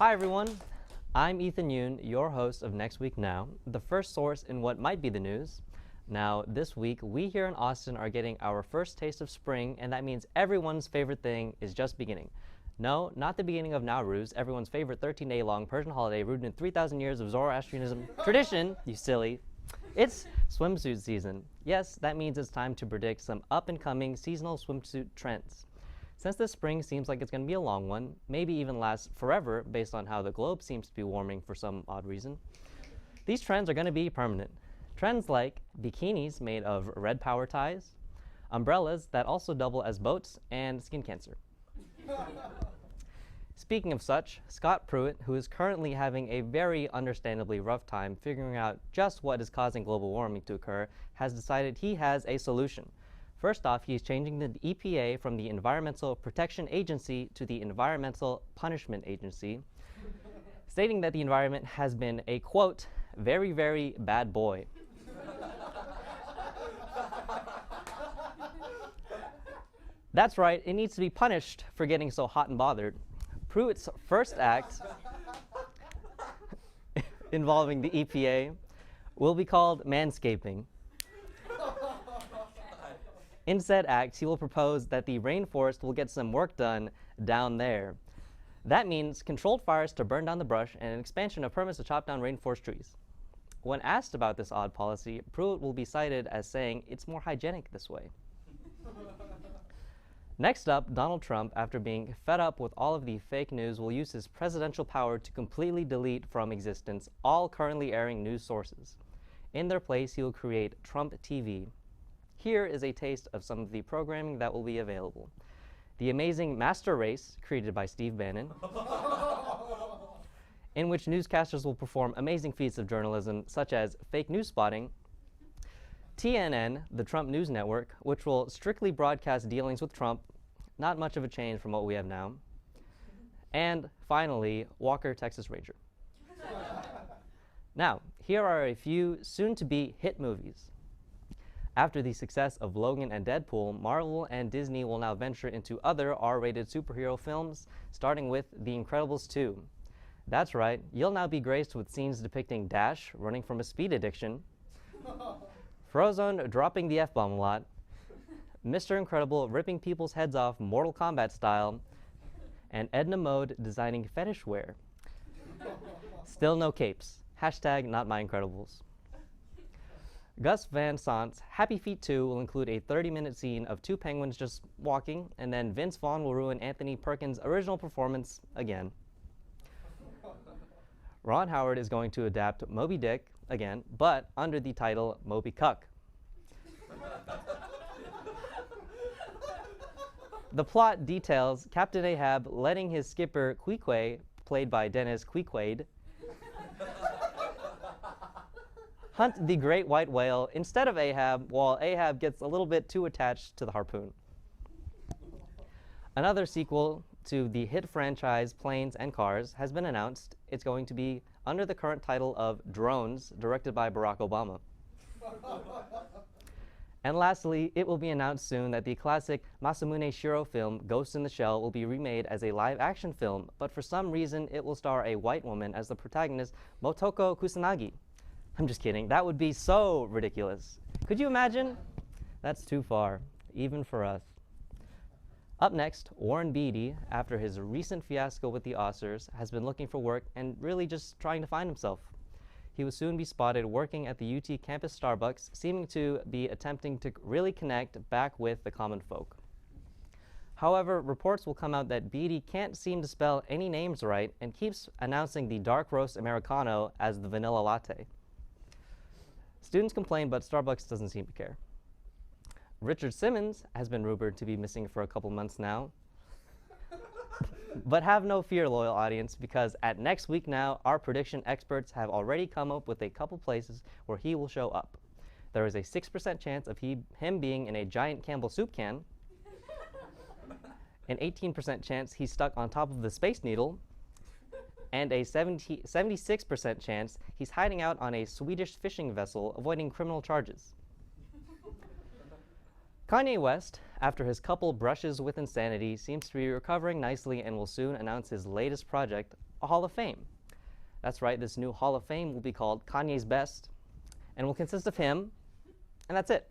Hi everyone, I'm Ethan Yoon, your host of Next Week Now, the first source in what might be the news. Now, this week, we here in Austin are getting our first taste of spring, and that means everyone's favorite thing is just beginning. No, not the beginning of Nowruz, everyone's favorite 13-day-long Persian holiday rooted in 3,000 years of Zoroastrianism tradition, you silly. It's swimsuit season. Yes, that means it's time to predict some up-and-coming seasonal swimsuit trends. Since this spring seems like it's going to be a long one, maybe even last forever based on how the globe seems to be warming for some odd reason, these trends are going to be permanent. Trends like bikinis made of red power ties, umbrellas that also double as boats, and skin cancer. Speaking of such, Scott Pruitt, who is currently having a very understandably rough time figuring out just what is causing global warming to occur, has decided he has a solution. First off, he's changing the EPA from the Environmental Protection Agency to the Environmental Punishment Agency, stating that the environment has been a, quote, very, very bad boy. That's right, it needs to be punished for getting so hot and bothered. Pruitt's first act involving the EPA will be called manscaping. In said act, he will propose that the rainforest will get some work done down there. That means controlled fires to burn down the brush and an expansion of permits to chop down rainforest trees. When asked about this odd policy, Pruitt will be cited as saying it's more hygienic this way. Next up, Donald Trump, after being fed up with all of the fake news, will use his presidential power to completely delete from existence all currently airing news sources. In their place, he will create Trump TV. Here is a taste of some of the programming that will be available. The amazing Master Race, created by Steve Bannon, in which newscasters will perform amazing feats of journalism, such as fake news spotting. TNN, the Trump News Network, which will strictly broadcast dealings with Trump, not much of a change from what we have now. And finally, Walker, Texas Ranger. Now, here are a few soon-to-be hit movies. After the success of Logan and Deadpool, Marvel and Disney will now venture into other R-rated superhero films, starting with The Incredibles 2. That's right, you'll now be graced with scenes depicting Dash running from a speed addiction, Frozone dropping the F-bomb a lot, Mr. Incredible ripping people's heads off Mortal Kombat style, and Edna Mode designing fetish wear. Still no capes. Hashtag not my Incredibles. Gus Van Sant's Happy Feet 2 will include a 30-minute scene of two penguins just walking, and then Vince Vaughn will ruin Anthony Perkins' original performance again. Ron Howard is going to adapt Moby Dick again, but under the title Moby Cuck. The plot details Captain Ahab letting his skipper Queequeg, played by Dennis Queequeg, hunt the great white whale instead of Ahab, while Ahab gets a little bit too attached to the harpoon. Another sequel to the hit franchise Planes and Cars has been announced. It's going to be under the current title of Drones, directed by Barack Obama. And lastly, it will be announced soon that the classic Masamune Shiro film Ghost in the Shell will be remade as a live-action film, but for some reason it will star a white woman as the protagonist, Motoko Kusanagi. I'm just kidding. That would be so ridiculous. Could you imagine? That's too far, even for us. Up next, Warren Beatty, after his recent fiasco with the Oscars, has been looking for work and really just trying to find himself. He will soon be spotted working at the UT campus Starbucks, seeming to be attempting to really connect back with the common folk. However, reports will come out that Beatty can't seem to spell any names right and keeps announcing the dark roast Americano as the vanilla latte. Students complain, but Starbucks doesn't seem to care. Richard Simmons has been rumored to be missing for a couple months now. But have no fear, loyal audience, because at Next Week Now, our prediction experts have already come up with a couple places where he will show up. There is a 6% chance of him being in a giant Campbell soup can, an 18% chance he's stuck on top of the Space Needle, and a 76% chance he's hiding out on a Swedish fishing vessel avoiding criminal charges. Kanye West, after his couple brushes with insanity, seems to be recovering nicely and will soon announce his latest project, a Hall of Fame. That's right, this new Hall of Fame will be called Kanye's Best and will consist of him, and that's it.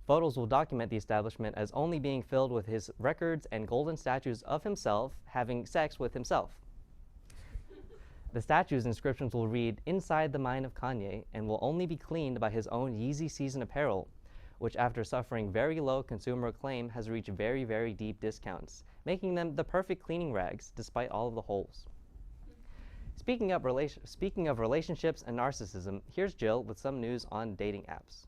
Photos will document the establishment as only being filled with his records and golden statues of himself having sex with himself. The statue's inscriptions will read, "Inside the mind of Kanye," and will only be cleaned by his own Yeezy Season apparel, which after suffering very low consumer acclaim has reached very, very deep discounts, making them the perfect cleaning rags despite all of the holes. Speaking of relationships and narcissism, here's Jill with some news on dating apps.